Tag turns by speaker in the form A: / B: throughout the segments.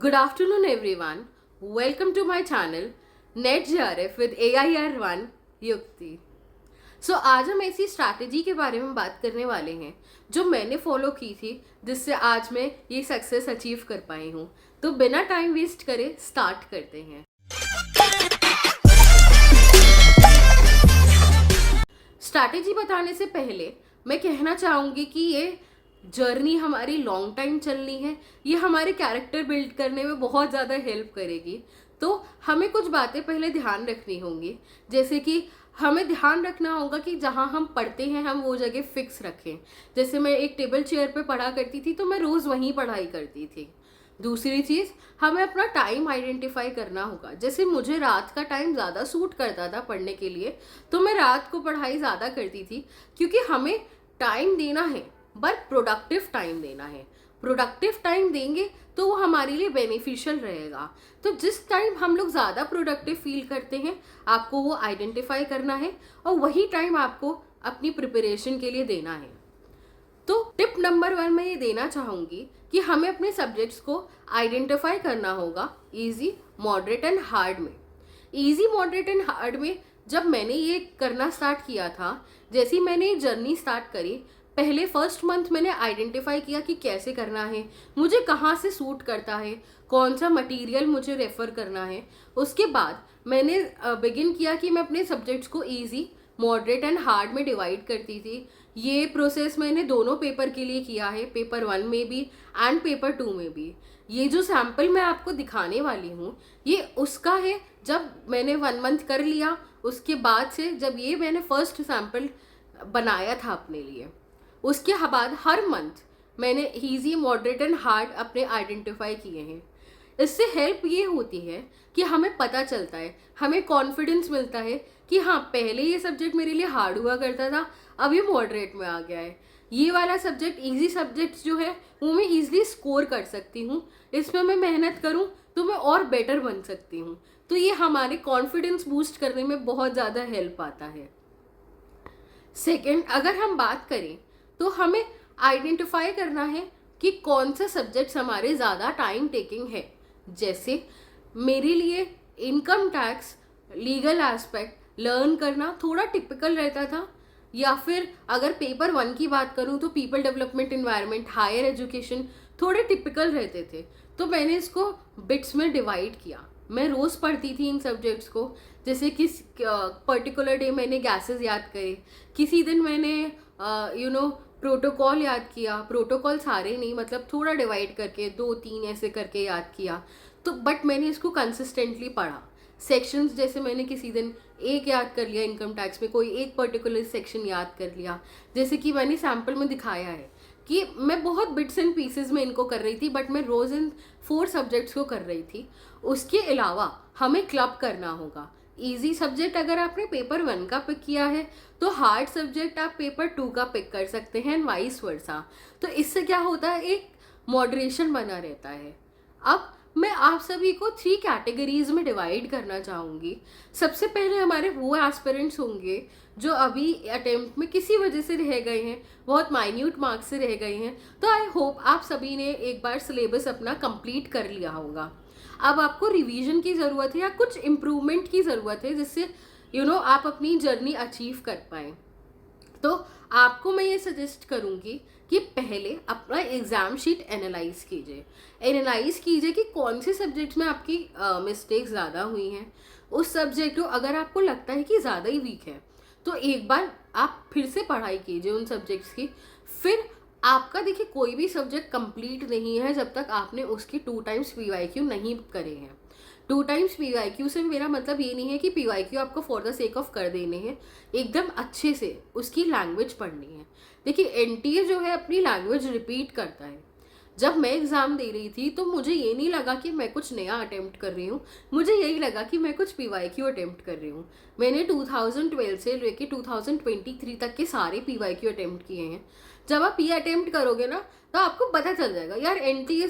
A: Good afternoon, everyone. Welcome to my channel Net JRF with AIR1 युक्ति. आज हम ऐसी स्ट्रैटेजी के बारे में बात करने वाले हैं जो मैंने फॉलो की थी, जिससे आज मैं ये सक्सेस अचीव कर पाई हूँ. तो बिना टाइम वेस्ट करे स्टार्ट करते हैं. स्ट्रैटेजी बताने से पहले मैं कहना चाहूँगी कि ये जर्नी हमारी लॉन्ग टाइम चलनी है. ये हमारे कैरेक्टर बिल्ड करने में बहुत ज़्यादा हेल्प करेगी. तो हमें कुछ बातें पहले ध्यान रखनी होंगी, जैसे कि हमें ध्यान रखना होगा कि जहाँ हम पढ़ते हैं हम वो जगह फिक्स रखें. जैसे मैं एक टेबल चेयर पे पढ़ा करती थी तो मैं रोज़ वहीं पढ़ाई करती थी. दूसरी चीज़, हमें अपना टाइम आइडेंटिफाई करना होगा. जैसे मुझे रात का टाइम ज़्यादा सूट करता था पढ़ने के लिए, तो मैं रात को पढ़ाई ज़्यादा करती थी, क्योंकि हमें टाइम देना है बट प्रोडक्टिव टाइम देना है. प्रोडक्टिव टाइम देंगे तो वो हमारे लिए बेनिफिशियल रहेगा. तो जिस टाइम हम लोग ज़्यादा प्रोडक्टिव फील करते हैं, आपको वो आइडेंटिफाई करना है और वही टाइम आपको अपनी प्रिपरेशन के लिए देना है. तो टिप नंबर 1 मैं ये देना चाहूँगी कि हमें अपने सब्जेक्ट्स को आइडेंटिफाई करना होगा ईजी, मॉडरेट एंड हार्ड में. ईजी, मॉडरेट एंड हार्ड में जब मैंने ये करना स्टार्ट किया था, जैसे ही मैंने ये जर्नी स्टार्ट करी, पहले फर्स्ट मंथ मैंने आइडेंटिफाई किया कि कैसे करना है, मुझे कहाँ से सूट करता है, कौन सा मटेरियल मुझे रेफ़र करना है. उसके बाद मैंने बिगिन किया कि मैं अपने सब्जेक्ट्स को ईजी, मॉडरेट एंड हार्ड में डिवाइड करती थी. ये प्रोसेस मैंने दोनों पेपर के लिए किया है, पेपर 1 में भी एंड पेपर 2 में भी. ये जो सैम्पल मैं आपको दिखाने वाली हूँ, ये उसका है जब मैंने 1 मंथ कर लिया. उसके बाद से जब ये मैंने फर्स्ट सैम्पल बनाया था अपने लिए, उसके बाद हर मंथ मैंने ईजी, मॉडरेट एंड हार्ड अपने आइडेंटिफाई किए हैं. इससे हेल्प ये होती है कि हमें पता चलता है, हमें कॉन्फिडेंस मिलता है कि हाँ, पहले ये सब्जेक्ट मेरे लिए हार्ड हुआ करता था, अब ये मॉडरेट में आ गया है. ये वाला सब्जेक्ट, ईजी सब्जेक्ट्स जो है वो मैं ईजिली स्कोर कर सकती हूँ. इसमें मैं मेहनत करूँ तो मैं और बेटर बन सकती हूँ. तो ये हमारे कॉन्फिडेंस बूस्ट करने में बहुत ज़्यादा हेल्प आता है. सेकेंड, अगर हम बात करें तो हमें आइडेंटिफाई करना है कि कौन सा सब्जेक्ट्स हमारे ज़्यादा टाइम टेकिंग है. जैसे मेरे लिए income tax, legal aspect learn करना थोड़ा टिपिकल रहता था, या फिर अगर पेपर 1 की बात करूँ तो people development, environment, higher education थोड़े टिपिकल रहते थे. तो मैंने इसको बिट्स में डिवाइड किया. मैं रोज़ पढ़ती थी इन सब्जेक्ट्स को. जैसे किस पर्टिकुलर डे मैंने गैसेस याद करे, किसी दिन मैंने प्रोटोकॉल याद किया. प्रोटोकॉल सारे नहीं, मतलब थोड़ा डिवाइड करके 2-3 ऐसे करके याद किया. तो बट मैंने इसको कंसिस्टेंटली पढ़ा. सेक्शंस, जैसे मैंने किसी दिन एक याद कर लिया इनकम टैक्स में, कोई एक पर्टिकुलर सेक्शन याद कर लिया. जैसे कि मैंने सैम्पल में दिखाया है कि मैं बहुत बिट्स एंड पीसेस में इनको कर रही थी, बट मैं रोज़ इन 4 सब्जेक्ट्स को कर रही थी. उसके अलावा हमें क्लब करना होगा. ईजी सब्जेक्ट अगर आपने पेपर 1 का पिक किया है तो हार्ड सब्जेक्ट आप पेपर 2 का पिक कर सकते हैं, एंड वाइस वर्सा. तो इससे क्या होता है, एक मॉडरेशन बना रहता है. अब मैं आप सभी को 3 कैटेगरीज में डिवाइड करना चाहूँगी. सबसे पहले हमारे वो एस्पिरेंट्स होंगे जो अभी अटेम्प्ट में किसी वजह से रह गए हैं, बहुत माइन्यूट मार्क्स से रह गए हैं. तो आई होप आप सभी ने एक बार सिलेबस अपना कंप्लीट कर लिया होगा. अब आपको रिवीजन की ज़रूरत है या कुछ इम्प्रूवमेंट की ज़रूरत है, जिससे आप अपनी जर्नी अचीव कर पाएँ. तो आपको मैं ये सजेस्ट करूँगी कि पहले अपना एग्ज़ाम शीट एनालाइज़ कीजिए. एनालाइज़ कीजिए कि कौन से सब्जेक्ट्स में आपकी मिस्टेक्स ज़्यादा हुई हैं. उस सब्जेक्ट को अगर आपको लगता है कि ज़्यादा ही वीक है, तो एक बार आप फिर से पढ़ाई कीजिए उन सब्जेक्ट्स की. फिर आपका देखिए, कोई भी सब्जेक्ट कंप्लीट नहीं है जब तक आपने उसकी 2 टाइम्स PYQ नहीं करे हैं. 2 टाइम्स PYQ से मेरा मतलब ये नहीं है कि PYQ आपको फॉर द सेक ऑफ कर देने हैं. एकदम अच्छे से उसकी लैंग्वेज पढ़नी है. देखिए, NTA जो है अपनी लैंग्वेज रिपीट करता है. जब मैं एग्ज़ाम दे रही थी तो मुझे ये नहीं लगा कि मैं कुछ नया अटेम्प्ट कर रही हूँ, मुझे यही लगा कि मैं कुछ PYQ अटेम्प्ट कर रही हूँ. मैंने 2012 से लेके 2023 तक के सारे PYQ अटेम्प्ट किए हैं. जब आप ये अटेम्प्ट करोगे ना, तो आपको पता चल जाएगा यार NTA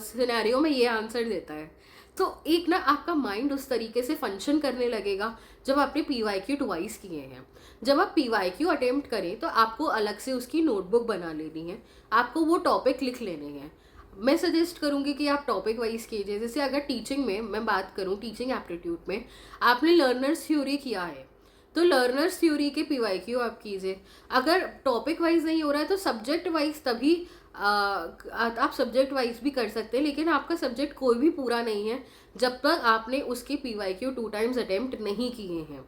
A: सिनेरियो में ये आंसर देता है. तो एक ना आपका माइंड उस तरीके से फंक्शन करने लगेगा जब आपने PYQ ट्वाइस किए हैं. जब आप PYQ अटेम्प्ट करें तो आपको अलग से उसकी नोटबुक बना लेनी है, आपको वो टॉपिक लिख लेने हैं. मैं सजेस्ट करूँगी कि आप टॉपिक वाइज कीजिए। जैसे अगर टीचिंग में मैं बात करूँ, टीचिंग एप्टीट्यूड में आपने लर्नर्स थ्योरी किया है तो लर्नर्स थ्योरी के पीवाईक्यू आप कीजिए। अगर टॉपिक वाइज नहीं हो रहा है तो सब्जेक्ट वाइज तभी आप सब्जेक्ट वाइज भी कर सकते हैं, लेकिन आपका सब्जेक्ट कोई भी पूरा नहीं है जब तक आपने उसके पीवाईक्यू 2 टाइम्स अटेम्प्ट नहीं किए हैं।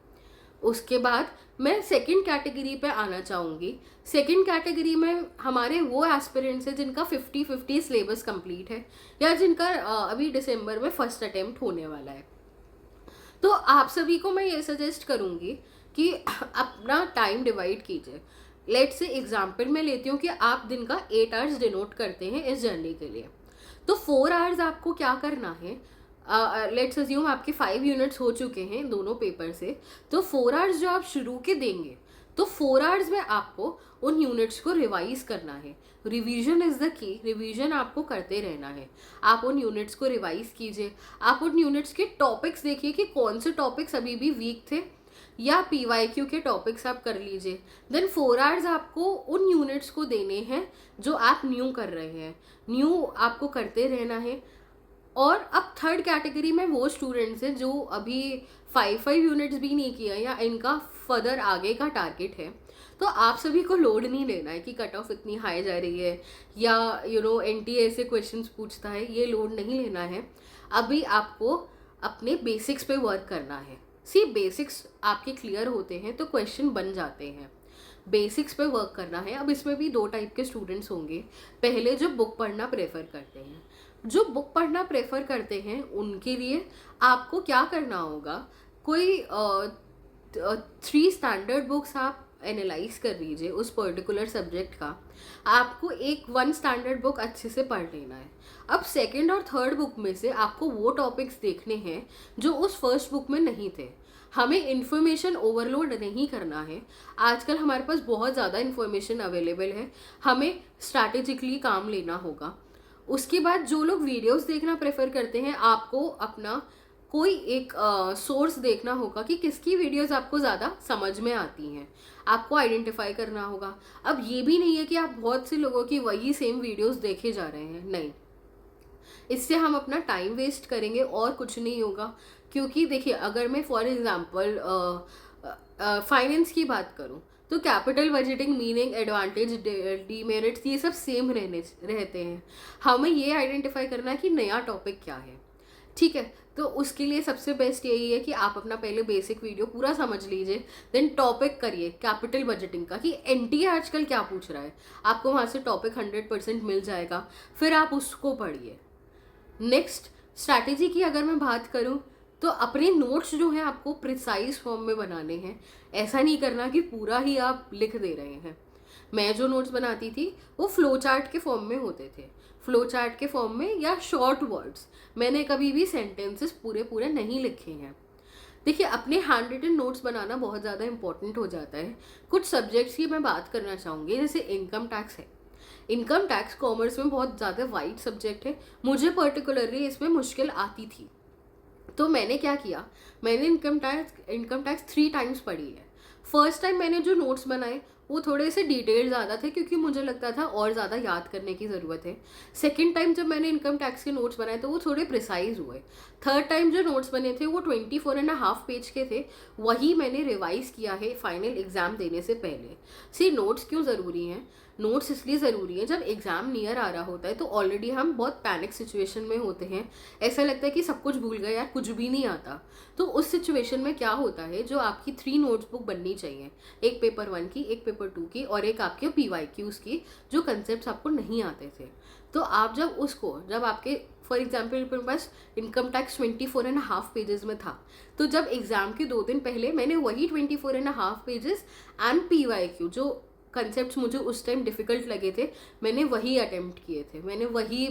A: उसके बाद मैं सेकंड कैटेगरी पे आना चाहूँगी। सेकंड कैटेगरी में हमारे वो एस्पिरेंट्स हैं जिनका 50-50 सिलेबस कंप्लीट है या जिनका अभी दिसंबर में फर्स्ट अटेम्प्ट होने वाला है। तो आप सभी को मैं ये सजेस्ट करूँगी कि अपना टाइम डिवाइड कीजिए। लेट से एग्जाम्पल मैं लेती हूँ कि आप दिन का 8 आवर्स डिनोट करते हैं इस जर्नी के लिए, तो 4 आवर्स आपको क्या करना है, लेट्स अज्यूम आपके 5 यूनिट्स हो चुके हैं दोनों पेपर से, तो 4 आवर्स जो आप शुरू के देंगे तो 4 आवर्स में आपको उन यूनिट्स को रिवाइज करना है। Revision is the key, revision आपको करते रहना है। आप उन यूनिट्स को रिवाइज कीजिए, आप उन यूनिट्स के टॉपिक्स देखिए कि कौन से टॉपिक्स अभी भी वीक थे, या पीवाईक्यू के टॉपिक्स आप कर लीजिए। देन 4 आवर्स आपको उन यूनिट्स को देने हैं जो आप न्यू कर रहे हैं, न्यू आपको करते रहना है। और अब थर्ड कैटेगरी में वो स्टूडेंट्स हैं जो अभी 5 यूनिट्स भी नहीं किया या इनका फर्दर आगे का टारगेट है, तो आप सभी को लोड नहीं लेना है कि कट ऑफ इतनी हाई जा रही है या एनटीए से क्वेश्चंस पूछता है, ये लोड नहीं लेना है। अभी आपको अपने बेसिक्स पे वर्क करना है। सी बेसिक्स आपके क्लियर होते हैं तो क्वेश्चन बन जाते हैं, बेसिक्स पे वर्क करना है। अब इसमें भी 2 टाइप के स्टूडेंट्स होंगे। पहले जो बुक पढ़ना प्रेफर करते हैं, जो बुक पढ़ना प्रेफर करते हैं उनके लिए आपको क्या करना होगा, कोई 3 स्टैंडर्ड बुक्स आप एनालाइज कर लीजिए उस पर्टिकुलर सब्जेक्ट का। आपको 1 स्टैंडर्ड बुक अच्छे से पढ़ लेना है। अब सेकंड और थर्ड बुक में से आपको वो टॉपिक्स देखने हैं जो उस फर्स्ट बुक में नहीं थे। हमें इन्फॉर्मेशन ओवरलोड नहीं करना है। आजकल हमारे पास बहुत ज़्यादा इन्फॉर्मेशन अवेलेबल है, हमें स्ट्रैटेजिकली काम लेना होगा। उसके बाद जो लोग वीडियोस देखना प्रेफर करते हैं, आपको अपना कोई एक सोर्स देखना होगा कि किसकी वीडियोस आपको ज़्यादा समझ में आती हैं, आपको आइडेंटिफाई करना होगा। अब ये भी नहीं है कि आप बहुत से लोगों की वही सेम वीडियोस देखे जा रहे हैं, नहीं, इससे हम अपना टाइम वेस्ट करेंगे और कुछ नहीं होगा। क्योंकि देखिए, अगर मैं फॉर एग्जांपल फाइनेंस की बात करूं तो capital budgeting, meaning, advantage, demerits, ये सब सेम रहते हैं। हमें ये आइडेंटिफाई करना है कि नया टॉपिक क्या है, ठीक है। तो उसके लिए सबसे बेस्ट यही है कि आप अपना पहले बेसिक वीडियो पूरा समझ लीजिए, देन टॉपिक करिए कैपिटल बजटिंग का कि एनटीए आजकल क्या पूछ रहा है, आपको वहाँ से टॉपिक 100% मिल जाएगा, फिर आप उसको पढ़िए। नेक्स्ट स्ट्रैटेजी की अगर मैं बात करूँ तो अपने नोट्स जो हैं आपको प्रिसाइज फॉर्म में बनाने हैं। ऐसा नहीं करना कि पूरा ही आप लिख दे रहे हैं। मैं जो नोट्स बनाती थी वो फ्लो चार्ट के फॉर्म में होते थे, फ्लो चार्ट के फॉर्म में या शॉर्ट वर्ड्स। मैंने कभी भी सेंटेंसेस पूरे पूरे नहीं लिखे हैं। देखिए, अपने हैंड रिटन नोट्स बनाना बहुत ज़्यादा इंपॉर्टेंट हो जाता है। कुछ सब्जेक्ट्स की मैं बात करना चाहूँगी, जैसे इनकम टैक्स है। इनकम टैक्स कॉमर्स में बहुत ज़्यादा वाइड सब्जेक्ट है, मुझे पर्टिकुलरली इसमें मुश्किल आती थी। तो मैंने क्या किया, मैंने इनकम टैक्स 3 टाइम्स पढ़ी है। फर्स्ट टाइम मैंने जो नोट्स बनाए वो थोड़े से डिटेल ज़्यादा थे क्योंकि मुझे लगता था और ज़्यादा याद करने की ज़रूरत है। सेकंड टाइम जब मैंने इनकम टैक्स के नोट्स बनाए तो वो थोड़े प्रिसाइज हुए। थर्ड टाइम जो नोट्स बने थे वो 24.5 पेज के थे, वही मैंने रिवाइज किया है फाइनल एग्ज़ाम देने से पहले। सी नोट्स क्यों ज़रूरी हैं? नोट्स इसलिए ज़रूरी है, जब एग्ज़ाम नियर आ रहा होता है तो ऑलरेडी हम बहुत पैनिक सिचुएशन में होते हैं, ऐसा लगता है कि सब कुछ भूल गए यार, कुछ भी नहीं आता। तो उस सिचुएशन में क्या होता है, जो आपकी 3 नोट्स बुक बननी चाहिए, एक पेपर 1 की, एक पेपर 2 की और एक आपके पीवाईक्यूज़ की, जो कंसेप्ट आपको नहीं आते थे। तो आप जब आपके फॉर एग्जाम्पल मेरे पास इनकम टैक्स 24.5 पेजेस में था, तो जब एग्ज़ाम के 2 दिन पहले मैंने वही 24.5 पेजेस एंड पीवाईक्यू, जो कंसेप्ट्स मुझे उस टाइम डिफ़िकल्ट लगे थे, मैंने वही अटेम्प्ट किए थे, मैंने वही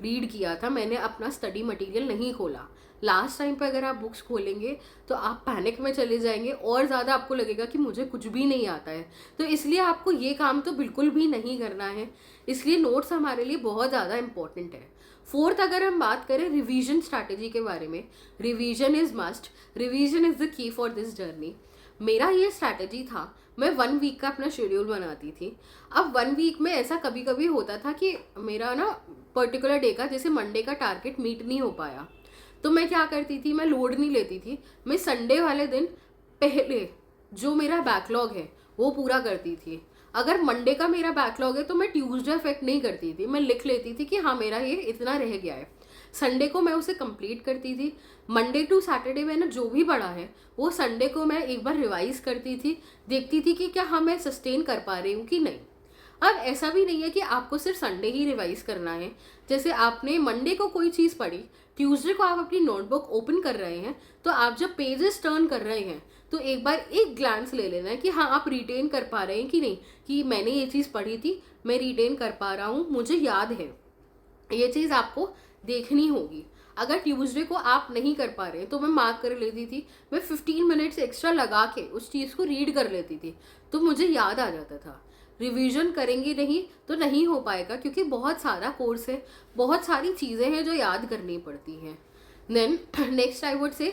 A: रीड किया था। मैंने अपना स्टडी मटेरियल नहीं खोला। लास्ट टाइम पे अगर आप बुक्स खोलेंगे तो आप पैनिक में चले जाएंगे और ज़्यादा आपको लगेगा कि मुझे कुछ भी नहीं आता है। तो इसलिए आपको ये काम तो बिल्कुल भी नहीं करना है। इसलिए नोट्स हमारे लिए बहुत ज़्यादा इंपॉर्टेंट है। फोर्थ, अगर हम बात करें रिवीजन स्ट्रैटेजी के बारे में, revision is must, revision is the key for this journey. मेरा ये स्ट्रैटेजी था, मैं 1 वीक का अपना शेड्यूल बनाती थी। अब 1 वीक में ऐसा कभी कभी होता था कि मेरा ना पर्टिकुलर डे का, जैसे मंडे का टारगेट मीट नहीं हो पाया, तो मैं क्या करती थी, मैं लोड नहीं लेती थी, मैं संडे वाले दिन पहले जो मेरा बैकलॉग है वो पूरा करती थी। अगर मंडे का मेरा बैकलॉग है तो मैं ट्यूसडे अफेक्ट नहीं करती थी, मैं लिख लेती थी कि हाँ मेरा ये इतना रह गया है, संडे को मैं उसे कंप्लीट करती थी। मंडे टू सैटरडे मैंने जो भी पढ़ा है वो संडे को मैं एक बार रिवाइज करती थी, देखती थी कि क्या हाँ मैं सस्टेन कर पा रही हूँ कि नहीं। अब ऐसा भी नहीं है कि आपको सिर्फ संडे ही रिवाइज करना है। जैसे आपने मंडे को कोई चीज़ पढ़ी, ट्यूसडे को आप अपनी नोटबुक ओपन कर रहे हैं, तो आप जब पेजेस टर्न कर रहे हैं तो एक बार एक ग्लांस ले लेना है कि हाँ आप रिटेन कर पा रहे हैं कि नहीं, कि मैंने ये चीज़ पढ़ी थी, मैं रिटेन कर पा रहा हूँ, मुझे याद है। ये चीज़ आपको देखनी होगी। अगर ट्यूसडे को आप नहीं कर पा रहे तो मैं मार्क कर लेती थी, मैं 15 मिनट्स एक्स्ट्रा लगा के उस चीज़ को रीड कर लेती थी, तो मुझे याद आ जाता था। रिवीजन करेंगे नहीं तो नहीं हो पाएगा, क्योंकि बहुत सारा कोर्स है, बहुत सारी चीज़ें हैं जो याद करनी पड़ती हैं। Then next I would say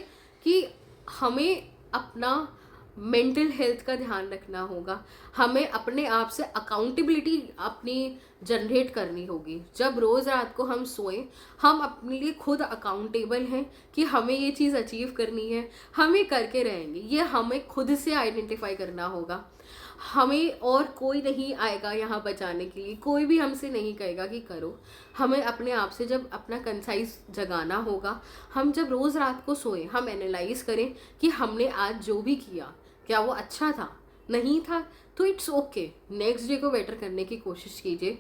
A: कि हमें अपना मेंटल हेल्थ का ध्यान रखना होगा, हमें अपने आप से अकाउंटेबिलिटी अपनी जनरेट करनी होगी। जब रोज़ रात को हम सोएं, हम अपने लिए खुद अकाउंटेबल हैं कि हमें ये चीज़ अचीव करनी है, हमें करके रहेंगे। ये हमें खुद से आइडेंटिफाई करना होगा, हमें और कोई नहीं आएगा यहाँ बचाने के लिए, कोई भी हमसे नहीं कहेगा कि करो। हमें अपने आप से जब अपना कंसाइज जगाना होगा, हम जब रोज़ रात को सोएं, हम एनालाइज करें कि हमने आज जो भी किया क्या वो अच्छा था, नहीं था तो इट्स ओके, नेक्स्ट डे को बेटर करने की कोशिश कीजिए।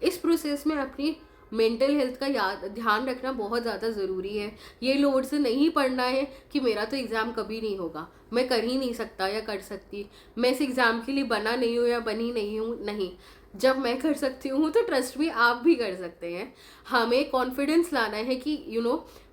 A: इस प्रोसेस में अपनी मेंटल हेल्थ का ध्यान रखना बहुत ज़्यादा ज़रूरी है। ये लोड से नहीं पढ़ना है कि मेरा तो एग्ज़ाम कभी नहीं होगा, मैं कर ही नहीं सकता या कर सकती, मैं इस एग्ज़ाम के लिए बना नहीं हूँ या बनी नहीं हूँ। नहीं, जब मैं कर सकती हूँ तो ट्रस्ट मी आप भी कर सकते हैं। हमें कॉन्फिडेंस लाना है कि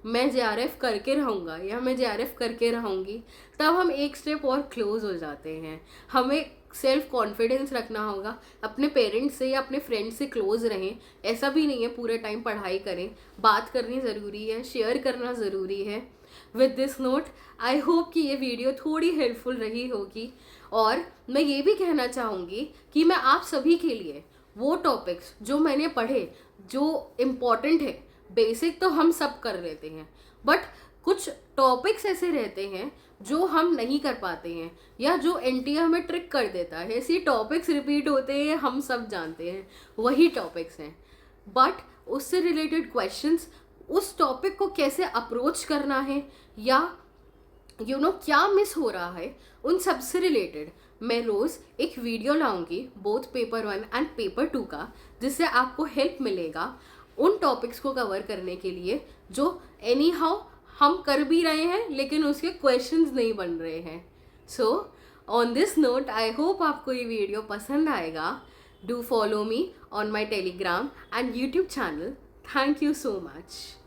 A: मैं JRF करके रहूँगा या मैं JRF करके रहूँगी, तब हम एक स्टेप और क्लोज हो जाते हैं। हमें सेल्फ कॉन्फिडेंस रखना होगा, अपने पेरेंट्स से या अपने फ्रेंड्स से क्लोज रहें। ऐसा भी नहीं है पूरे टाइम पढ़ाई करें, बात करनी ज़रूरी है, शेयर करना ज़रूरी है। With this note I hope कि ये वीडियो थोड़ी हेल्पफुल रही होगी, और मैं ये भी कहना चाहूँगी कि मैं आप सभी के लिए वो टॉपिक्स जो मैंने पढ़े, जो इम्पॉर्टेंट है, बेसिक तो हम सब कर लेते हैं, बट कुछ टॉपिक्स ऐसे रहते हैं जो हम नहीं कर पाते हैं, या जो NTA हमें ट्रिक कर देता है। ऐसे टॉपिक्स रिपीट होते हैं, हम सब जानते हैं वही टॉपिक्स हैं, बट उससे रिलेटेड क्वेश्चंस, उस टॉपिक को कैसे अप्रोच करना है, या क्या मिस हो रहा है, उन सब से रिलेटेड मैं रोज़ एक वीडियो लाऊंगी, बोथ पेपर 1 एंड पेपर 2 का, जिससे आपको हेल्प मिलेगा उन टॉपिक्स को कवर करने के लिए जो एनी हाउ हम कर भी रहे हैं लेकिन उसके क्वेश्चंस नहीं बन रहे हैं। So on this note I hope आपको ये वीडियो पसंद आएगा। Do follow me on my Telegram and YouTube channel. Thank you so much.